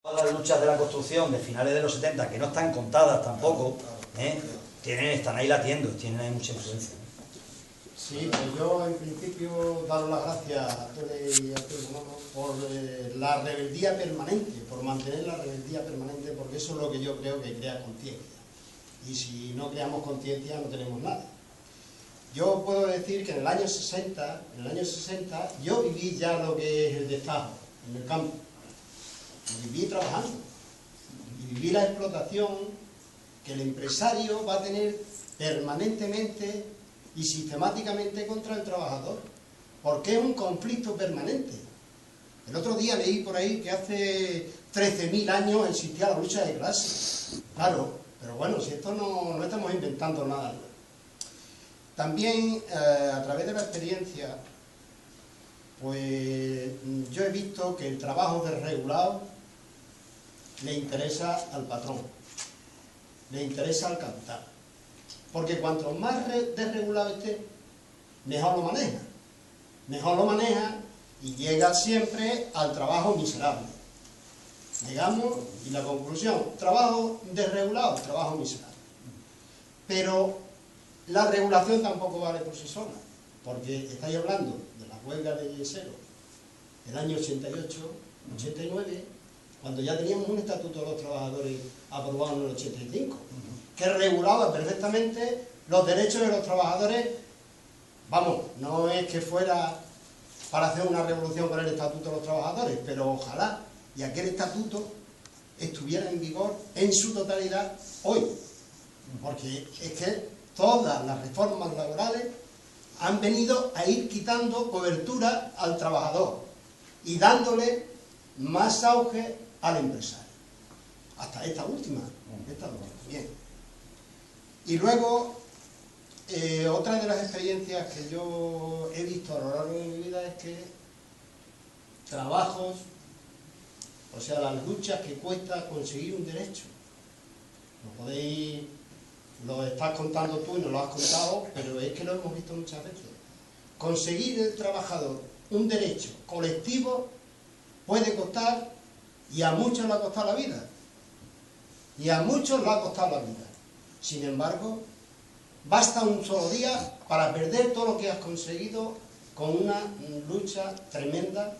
Todas las luchas de la construcción de finales de los 70, que no están contadas tampoco, están ahí latiendo, tienen ahí mucha influencia. Sí, pues yo en principio daros las gracias a todos y a todos por la rebeldía permanente, por mantener la rebeldía permanente, porque eso es lo que yo creo que crea conciencia. Y si no creamos conciencia no tenemos nada. Yo puedo decir que en el año 60, yo viví ya lo que es el destajo en el campo. Y viví trabajando. Y viví la explotación que el empresario va a tener permanentemente y sistemáticamente contra el trabajador, porque es un conflicto permanente. El otro día leí por ahí que hace 13.000 años existía la lucha de clases. Claro, pero bueno, si esto no estamos inventando nada. También, a través de la experiencia, pues yo he visto que el trabajo desregulado le interesa al patrón, le interesa al capital. Porque cuanto más desregulado esté, mejor lo maneja y llega siempre al trabajo miserable. Llegamos, y la conclusión, trabajo desregulado, trabajo miserable. Pero la regulación tampoco vale por sí sola, porque estáis hablando de la huelga de yeseros del año 88, 89, cuando ya teníamos un estatuto de los trabajadores aprobado en el 85, que regulaba perfectamente los derechos de los trabajadores. Vamos, no es que fuera para hacer una revolución con el estatuto de los trabajadores, pero ojalá y aquel estatuto estuviera en vigor en su totalidad hoy, porque es que todas las reformas laborales han venido a ir quitando cobertura al trabajador y dándole más auge al empresario, hasta esta última. Bien. Y luego, otra de las experiencias que yo he visto a lo largo de mi vida es que trabajos, o sea, las luchas que cuesta conseguir un derecho, lo estás contando tú y no lo has contado, pero es que lo hemos visto muchas veces. Conseguir el trabajador un derecho colectivo puede costar, y a muchos le ha costado la vida. Y a muchos le ha costado la vida. Sin embargo, basta un solo día para perder todo lo que has conseguido con una lucha tremenda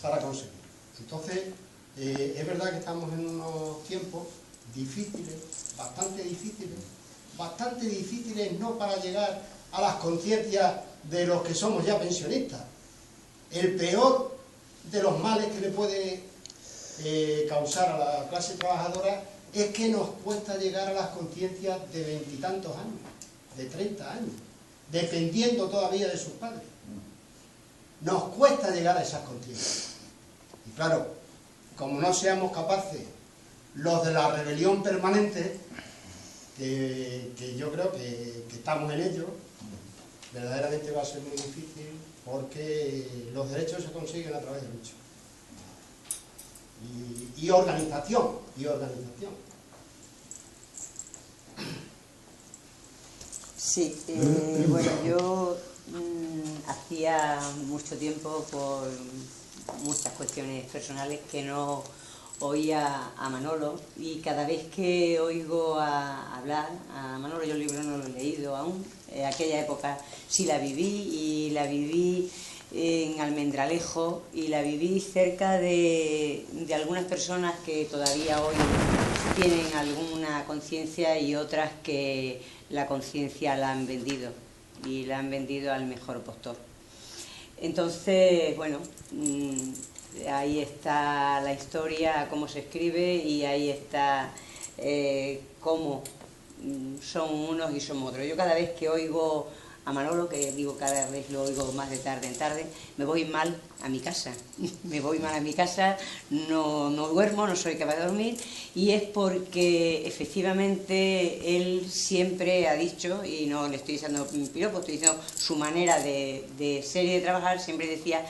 para conseguirlo. Entonces, es verdad que estamos en unos tiempos difíciles, bastante difíciles, no para llegar a las conciencias de los que somos ya pensionistas. El peor de los males que le puede causar a la clase trabajadora es que nos cuesta llegar a las conciencias de 20 y tantos años, de 30 años, dependiendo todavía de sus padres. Nos cuesta llegar a esas conciencias. Y claro, como no seamos capaces, los de la rebelión permanente, que yo creo que estamos en ello, verdaderamente va a ser muy difícil, porque los derechos se consiguen a través de lucha. Y organización. Sí, bueno, yo hacía mucho tiempo, por muchas cuestiones personales, que no oía a Manolo, y cada vez que oigo hablar a Manolo, yo el libro no lo he leído aún, aquella época sí la viví, y la viví en Almendralejo, y la viví cerca de algunas personas que todavía hoy tienen alguna conciencia, y otras que la conciencia la han vendido, y la han vendido al mejor postor. Entonces, bueno, ahí está la historia, cómo se escribe, y ahí está cómo son unos y son otros. Yo cada vez que oigo a Manolo, que digo cada vez lo oigo más de tarde en tarde, me voy mal a mi casa. Me voy mal a mi casa, no duermo, no soy capaz de dormir, y es porque efectivamente él siempre ha dicho, y no le estoy diciendo piropo, estoy diciendo su manera de ser y de trabajar, siempre decía: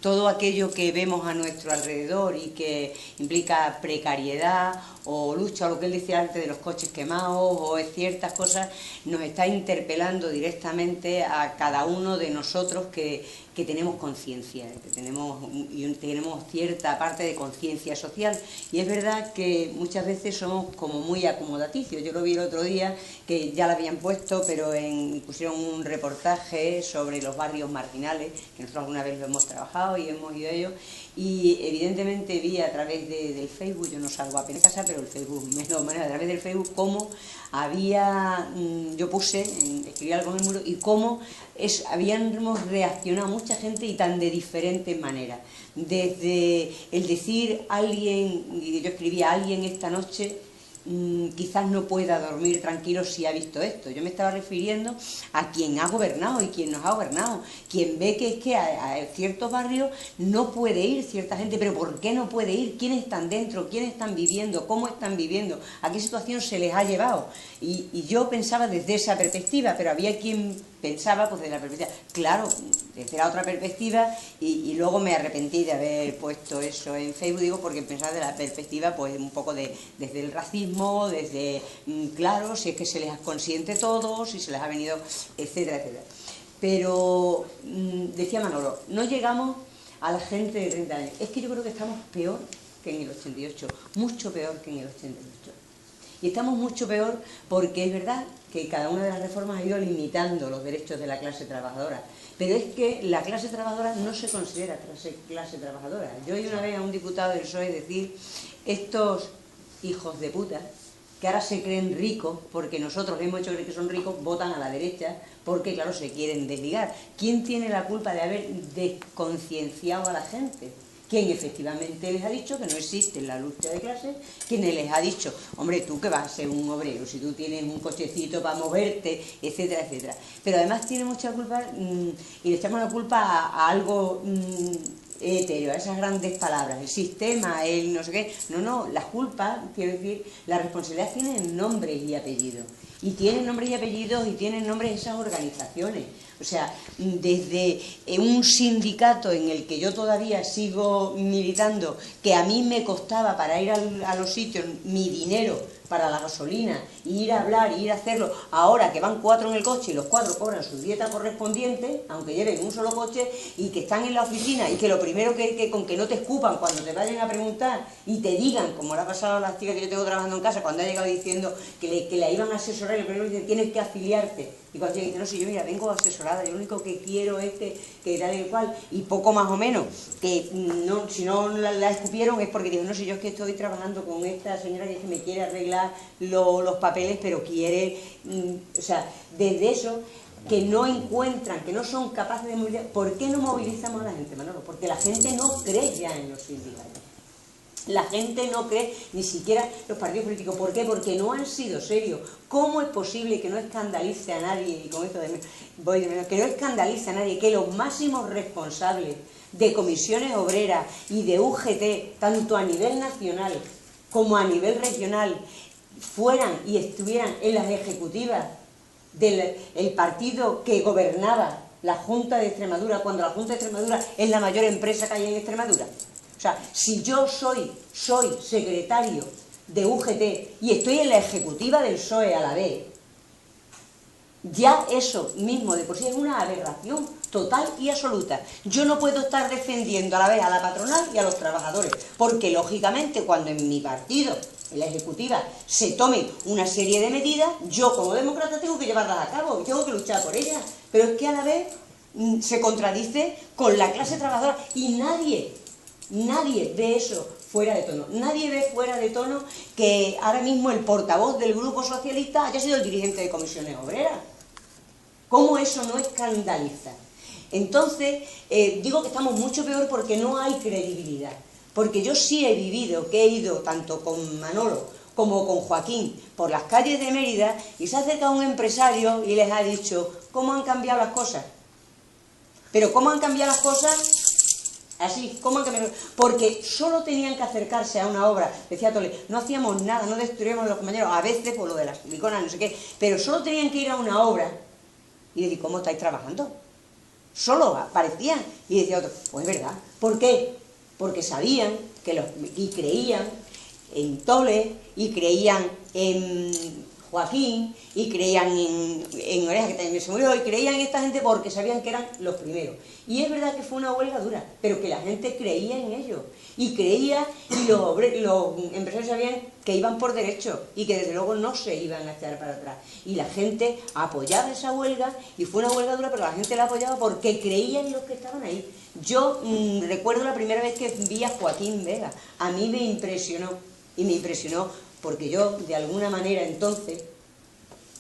todo aquello que vemos a nuestro alrededor y que implica precariedad o lucha, o lo que él decía antes de los coches quemados, o ciertas cosas, nos está interpelando directamente a cada uno de nosotros que que tenemos conciencia, que tenemos cierta parte de conciencia social, y es verdad que muchas veces somos como muy acomodaticios. Yo lo vi el otro día, que ya lo habían puesto, pero pusieron un reportaje sobre los barrios marginales, que nosotros alguna vez lo hemos trabajado y hemos ido a ellos, y evidentemente vi a través del Facebook, yo no salgo apenas de casa, pero el Facebook menos mal, a través del Facebook, cómo había, yo escribí algo en el muro, y cómo habíamos reaccionado mucha gente y tan de diferentes maneras. Desde el decir alguien, y yo escribía, alguien esta noche quizás no pueda dormir tranquilo si ha visto esto. Yo me estaba refiriendo a quien ha gobernado y quien nos ha gobernado, quien ve que es que a ciertos barrios no puede ir cierta gente. ¿Pero por qué no puede ir? ¿Quiénes están dentro? ¿Quiénes están viviendo? ¿Cómo están viviendo? ¿A qué situación se les ha llevado? Y yo pensaba desde esa perspectiva, pero había quien pensaba pues desde la perspectiva, claro, desde la otra perspectiva, y luego me arrepentí de haber puesto eso en Facebook, digo, porque pensaba de la perspectiva pues un poco desde el racismo, desde, claro, si es que se les ha consciente todo, si se les ha venido, etcétera, etcétera. Pero, decía Manolo, no llegamos a la gente de 30 años. Es que yo creo que estamos peor que en el 88, mucho peor que en el 88. Y estamos mucho peor porque es verdad que cada una de las reformas ha ido limitando los derechos de la clase trabajadora. Pero es que la clase trabajadora no se considera clase trabajadora. Yo oí una vez a un diputado del PSOE decir, estos hijos de puta, que ahora se creen ricos, porque nosotros hemos hecho creer que son ricos, votan a la derecha, porque claro, se quieren desligar. ¿Quién tiene la culpa de haber desconcienciado a la gente? Quien efectivamente les ha dicho que no existe la lucha de clases, quien les ha dicho, hombre, tú que vas a ser un obrero, si tú tienes un cochecito para moverte, etcétera, etcétera. Pero además tiene mucha culpa, y le echamos la culpa a algo etéreo, a esas grandes palabras, el sistema, el no sé qué. No, las culpas, quiero decir, la responsabilidad tiene nombres y apellidos. Y tienen nombres y apellidos y tienen nombres esas organizaciones. O sea, desde un sindicato en el que yo todavía sigo militando, que a mí me costaba para ir a los sitios mi dinero para la gasolina, ir a hablar, ir a hacerlo, ahora que van 4 en el coche y los 4 cobran su dieta correspondiente, aunque lleven un solo coche, y que están en la oficina, y que lo primero con que no te escupan cuando te vayan a preguntar y te digan, como le ha pasado a las chicas que yo tengo trabajando en casa, cuando ha llegado diciendo que la iban a asesorar, y lo primero que dicen, tienes que afiliarte. Y cuando dice, no, si yo mira, vengo asesorada, yo lo único que quiero es que tal y cual, y poco más o menos, que no, si no la escupieron es porque digo, no, si yo es que estoy trabajando con esta señora que es que me quiere arreglar los papeles, pero quiere, o sea, desde eso, que no encuentran, que no son capaces de movilizar. ¿Por qué no movilizamos a la gente, Manolo? Porque la gente no cree ya en los sindicatos. La gente no cree ni siquiera los partidos políticos. ¿Por qué? Porque no han sido serios. ¿Cómo es posible que no escandalice a nadie, y con esto voy de menos, que no escandalice a nadie, que los máximos responsables de comisiones obreras y de UGT, tanto a nivel nacional como a nivel regional, fueran y estuvieran en las ejecutivas del partido que gobernaba la Junta de Extremadura, cuando la Junta de Extremadura es la mayor empresa que hay en Extremadura? O sea, si yo soy secretario de UGT y estoy en la ejecutiva del PSOE a la vez, ya eso mismo de por sí es una aberración total y absoluta. Yo no puedo estar defendiendo a la vez a la patronal y a los trabajadores, porque lógicamente cuando en mi partido, en la ejecutiva, se tomen una serie de medidas, yo como demócrata tengo que llevarlas a cabo, tengo que luchar por ellas, pero es que a la vez se contradice con la clase trabajadora, y nadie ve eso fuera de tono. Nadie ve fuera de tono que ahora mismo el portavoz del Grupo Socialista haya sido el dirigente de comisiones obreras. ¿Cómo eso no escandaliza? Entonces, digo que estamos mucho peor porque no hay credibilidad. Porque yo sí he vivido, que he ido tanto con Manolo como con Joaquín por las calles de Mérida, y se ha acercado un empresario y les ha dicho, ¿cómo han cambiado las cosas? Pero ¿cómo han cambiado las cosas? Así, ¿cómo han cambiado? Porque solo tenían que acercarse a una obra, decía Tole, no hacíamos nada, no destruíamos a los compañeros, a veces por lo de las siliconas, no sé qué, pero solo tenían que ir a una obra y decir, ¿cómo estáis trabajando? Solo aparecían, y decía otro, pues es verdad. ¿Por qué? Porque sabían y creían en Tole, y creían en Joaquín, y creían en Oreja, que también se murió, y creían en esta gente porque sabían que eran los primeros. Y es verdad que fue una huelga dura, pero que la gente creía en ellos, y creía, y los empresarios sabían que iban por derecho, y que desde luego no se iban a echar para atrás. Y la gente apoyaba esa huelga, y fue una huelga dura, pero la gente la apoyaba porque creía en los que estaban ahí. Yo recuerdo la primera vez que vi a Joaquín Vega, a mí me impresionó, y me impresionó porque yo, de alguna manera entonces,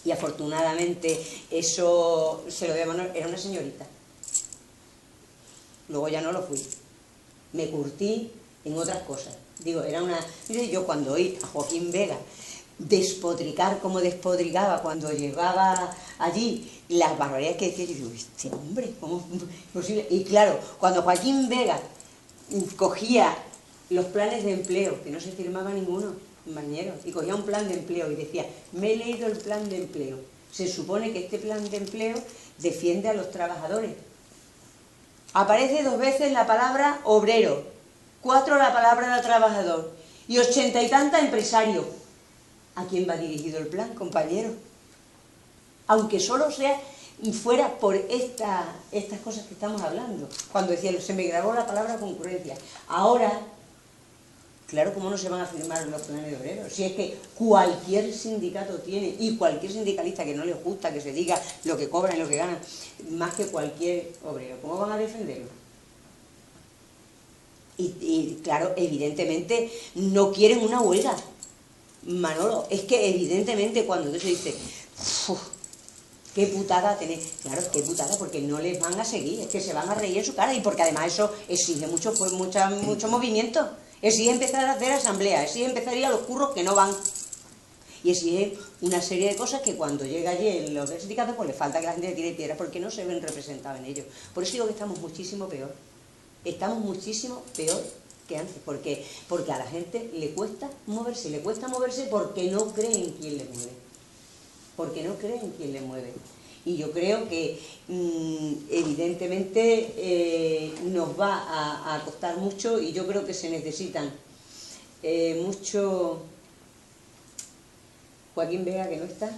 y afortunadamente eso se lo debo a Manuel, era una señorita. Luego ya no lo fui. Me curtí en otras cosas. Digo, era una... Yo cuando oí a Joaquín Vega despotricar como despotricaba cuando llegaba allí, las barbaridades que decía, yo digo, este hombre, ¿cómo es posible? Y claro, cuando Joaquín Vega cogía los planes de empleo, que no se firmaba ninguno, compañero, y cogía un plan de empleo y decía, me he leído el plan de empleo. Se supone que este plan de empleo defiende a los trabajadores. Aparece 2 veces la palabra obrero, 4 la palabra trabajador y 80 y tantas empresario. ¿A quién va dirigido el plan, compañero? Aunque solo fuera por estas cosas que estamos hablando. Cuando decía, se me grabó la palabra concurrencia. Ahora, claro, ¿cómo no se van a firmar los planes de obreros? Si es que cualquier sindicato tiene, y cualquier sindicalista que no le gusta que se diga lo que cobran y lo que ganan, más que cualquier obrero, ¿cómo van a defenderlo? Y claro, evidentemente no quieren una huelga. Manolo, es que evidentemente cuando tú se dice, qué putada tenés, claro, qué putada, porque no les van a seguir, es que se van a reír en su cara, y porque además eso exige mucho movimiento. Exige empezar a hacer asamblea, exige empezar a ir a los curros que no van. Y exige una serie de cosas que cuando llega allí los del sindicato, pues le falta que la gente le tire piedras porque no se ven representados en ellos. Por eso digo que estamos muchísimo peor. Estamos muchísimo peor que antes, porque a la gente le cuesta moverse porque no cree en quién le mueve. Porque no cree en quién le mueve. Y yo creo que evidentemente nos va a costar mucho, y yo creo que se necesitan mucho Joaquín Vega, que no está,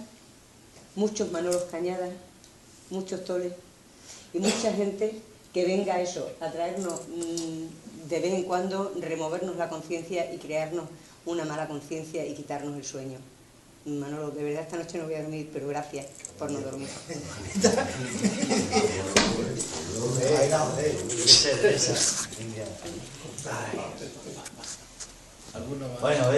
muchos Manolos Cañadas, muchos Toles, y mucha gente que venga a eso, a traernos de vez en cuando, removernos la conciencia y crearnos una mala conciencia y quitarnos el sueño. Manolo, de verdad esta noche no voy a dormir, pero gracias por no dormir. Bueno,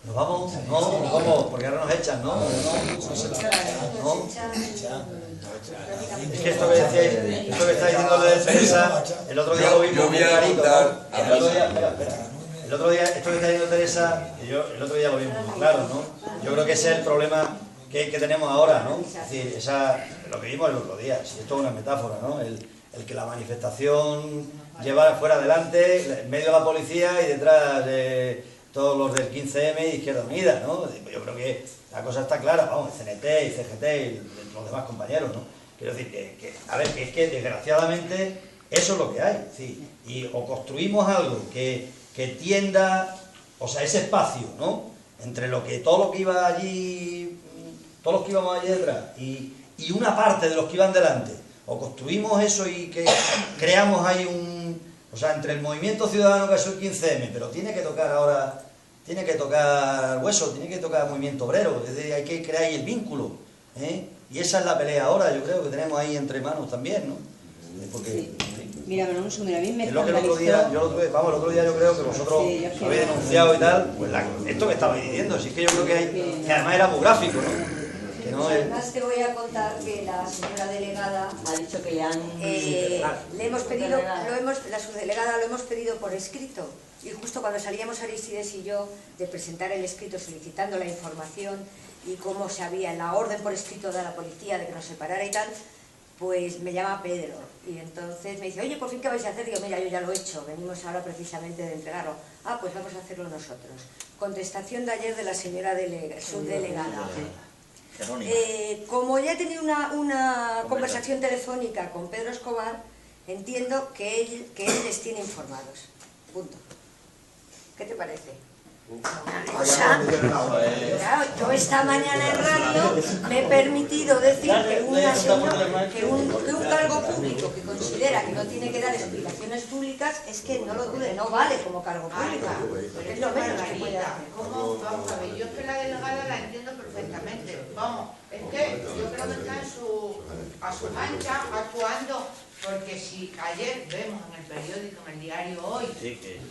¿nos vamos? No, porque ahora nos echan, ¿no? Es que esto que está diciendo lo de Teresa, el otro día lo vimos muy clarito. El otro día, esto que está diciendo Teresa, el otro día lo vimos muy claro, ¿no? Yo creo que ese es el problema que tenemos ahora, ¿no? Es decir, lo que vimos el otro día, si esto es una metáfora, ¿no? El que la manifestación llevara fuera adelante, en medio de la policía y detrás de todos los del 15M y Izquierda Unida, ¿no? Yo creo que la cosa está clara, vamos, el CNT y CGT y los demás compañeros, ¿no? Quiero decir a ver, que es que desgraciadamente eso es lo que hay, ¿sí? Y o construimos algo que tienda, o sea, ese espacio, ¿no? Entre todo lo que iba allí, todos los que íbamos allí detrás y una parte de los que iban delante, o construimos eso y que creamos ahí o sea, entre el movimiento ciudadano que es el 15M, pero tiene que tocar ahora, tiene que tocar hueso, tiene que tocar movimiento obrero, es decir, hay que crear ahí el vínculo, ¿eh? Y esa es la pelea ahora, yo creo que tenemos ahí entre manos también, ¿no? Porque, sí. Mira, pero un segundo, a mí me es lo que el otro día yo creo que vosotros habéis denunciado y tal, pues esto que estabais diciendo, si es que yo creo que además era muy gráfico, ¿no? Además te voy a contar que la señora delegada ha dicho que le han... le hemos pedido, la subdelegada lo hemos pedido por escrito, y justo cuando salíamos Aristides y yo de presentar el escrito solicitando la información y cómo se había la orden por escrito de la policía de que nos separara y tal, pues me llama Pedro y entonces me dice, oye, por fin, ¿qué vais a hacer? Digo, mira, yo ya lo he hecho, venimos ahora precisamente de entregarlo. Ah, pues vamos a hacerlo nosotros. Contestación de ayer de la señora subdelegada. Como ya he tenido una conversación telefónica con Pedro Escobar, entiendo que él les tiene informados. Punto. ¿Qué te parece? Una cosa, claro, yo esta mañana en radio me he permitido decir que un cargo público que considera que no tiene que dar explicaciones públicas es que no lo dude, no vale como cargo público. Es lo menos que puede hacer. Vamos a ver, yo es que la delegada la entiendo perfectamente. Vamos, es que yo creo que está a su mancha actuando. Porque si ayer vemos en el periódico, en el diario Hoy,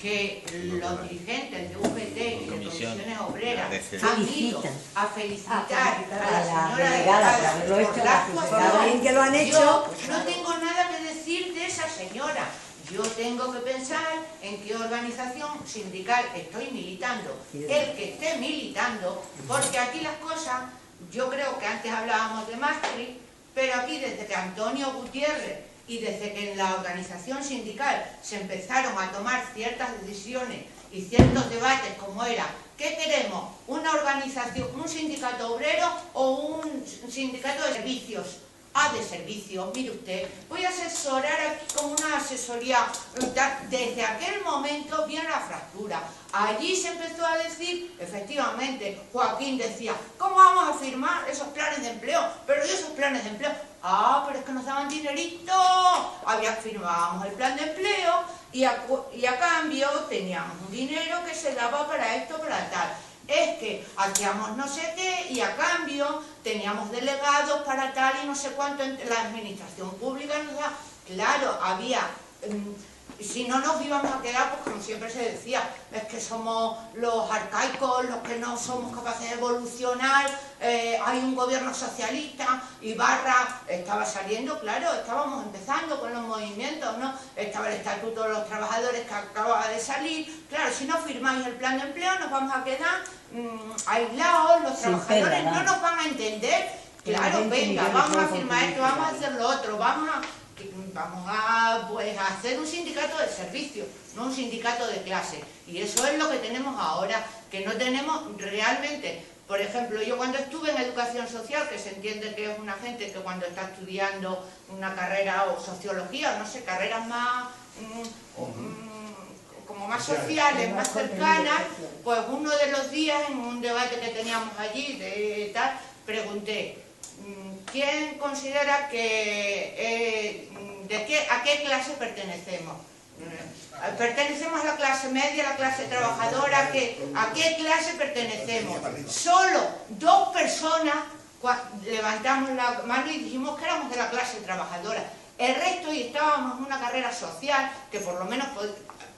que los dirigentes de UGT y de comisiones obreras han ido a felicitar a la señora delegada por la actuación, que lo han hecho, yo no tengo nada que decir de esa señora. Yo tengo que pensar en qué organización sindical estoy militando, el que esté militando, porque aquí las cosas, yo creo que antes hablábamos de Maastricht, pero aquí desde que Antonio Gutiérrez y desde que en la organización sindical se empezaron a tomar ciertas decisiones y ciertos debates como era, ¿qué queremos? ¿Una organización, un sindicato obrero o un sindicato de servicios? De servicios, mire usted, voy a asesorar aquí con una asesoría, desde aquel momento viene la fractura. Allí se empezó a decir, efectivamente, Joaquín decía, ¿cómo vamos a firmar esos planes de empleo? Pero ¿y esos planes de empleo? Pero es que nos daban dinerito. Firmábamos el plan de empleo y a cambio teníamos un dinero que se daba para esto, para tal. Es que hacíamos no sé qué y a cambio teníamos delegados para tal y no sé cuánto. La administración pública nos da, claro, había, si no nos íbamos a quedar, pues como siempre se decía, es que somos los arcaicos, los que no somos capaces de evolucionar, hay un gobierno socialista, Ibarra estaba saliendo, claro, estábamos empezando con los movimientos, ¿no? Estaba el Estatuto de los Trabajadores que acababa de salir, claro, si no firmáis el plan de empleo nos vamos a quedar aislados, los trabajadores no nos van a entender, claro, venga, vamos a firmar esto, vamos a hacer lo otro, vamos a pues, a hacer un sindicato de servicio, no un sindicato de clase. Y eso es lo que tenemos ahora, que no tenemos realmente. Por ejemplo, yo cuando estuve en educación social, que se entiende que es una gente que cuando está estudiando una carrera o sociología, o no sé, carreras más como más sociales, más cercanas, pues uno de los días en un debate que teníamos allí de tal, pregunté, ¿quién considera que a qué clase pertenecemos? ¿Pertenecemos a la clase media, a la clase trabajadora? ¿A qué clase pertenecemos? Solo 2 personas levantamos la mano y dijimos que éramos de la clase trabajadora. El resto, y estábamos en una carrera social, que por lo menos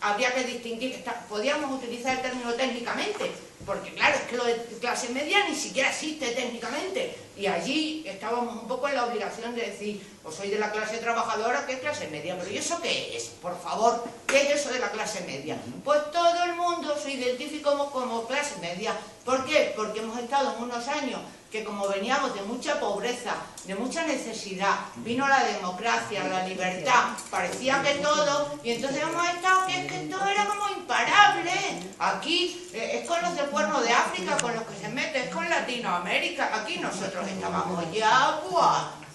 habría que distinguir, podíamos utilizar el término técnicamente, porque claro, es que lo de clase media ni siquiera existe técnicamente, y allí estábamos un poco en la obligación de decir, o soy de la clase trabajadora, ¿qué es clase media? Pero ¿y eso qué es? Por favor, ¿qué es eso de la clase media? Pues todo el mundo se identifica como clase media. ¿Por qué? Porque hemos estado en unos años que como veníamos de mucha pobreza, de mucha necesidad, vino la democracia, la libertad, parecía que todo, y entonces hemos estado que es que todo era como imparable. Aquí es con los del Cuerno de África con los que se mete, es con Latinoamérica, aquí nosotros estábamos ya,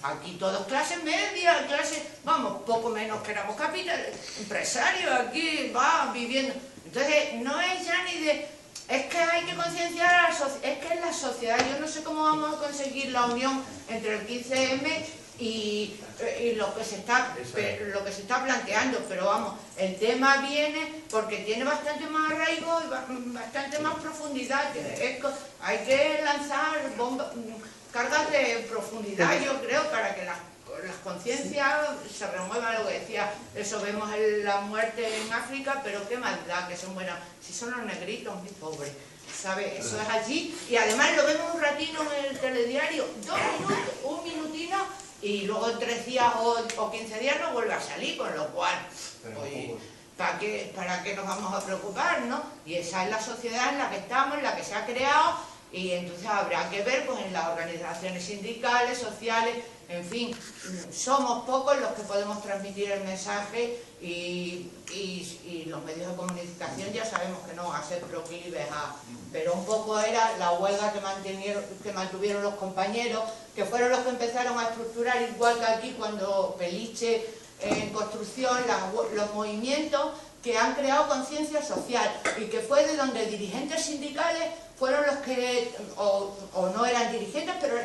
aquí todos clase media, vamos, poco menos que éramos empresarios, aquí va viviendo. Entonces no es ya ni de... Es que hay que concienciar a la sociedad, es que en la sociedad, yo no sé cómo vamos a conseguir la unión entre el 15M y lo que se está planteando, pero vamos, el tema viene porque tiene bastante más arraigo y bastante más profundidad, hay que lanzar cargas de profundidad, yo creo, para que las conciencias se remuevan. Lo que decía, eso vemos la muerte en África, pero qué maldad, que son buenas, si son los negritos, muy pobres, ¿sabes? Eso es allí, y además lo vemos un ratito en el telediario, 2 minutos, un minutino, y luego en 3 días o 15 días no vuelve a salir, con lo cual, oye, ¿para qué nos vamos a preocupar, no? Y esa es la sociedad en la que estamos, en la que se ha creado, y entonces habrá que ver pues en las organizaciones sindicales, sociales, en fin, somos pocos los que podemos transmitir el mensaje y los medios de comunicación ya sabemos que no van a ser proclives pero un poco era la huelga que mantuvieron los compañeros, que fueron los que empezaron a estructurar, igual que aquí cuando Peliche en construcción, los movimientos que han creado conciencia social y que fue de donde dirigentes sindicales fueron los que, o no eran dirigentes, pero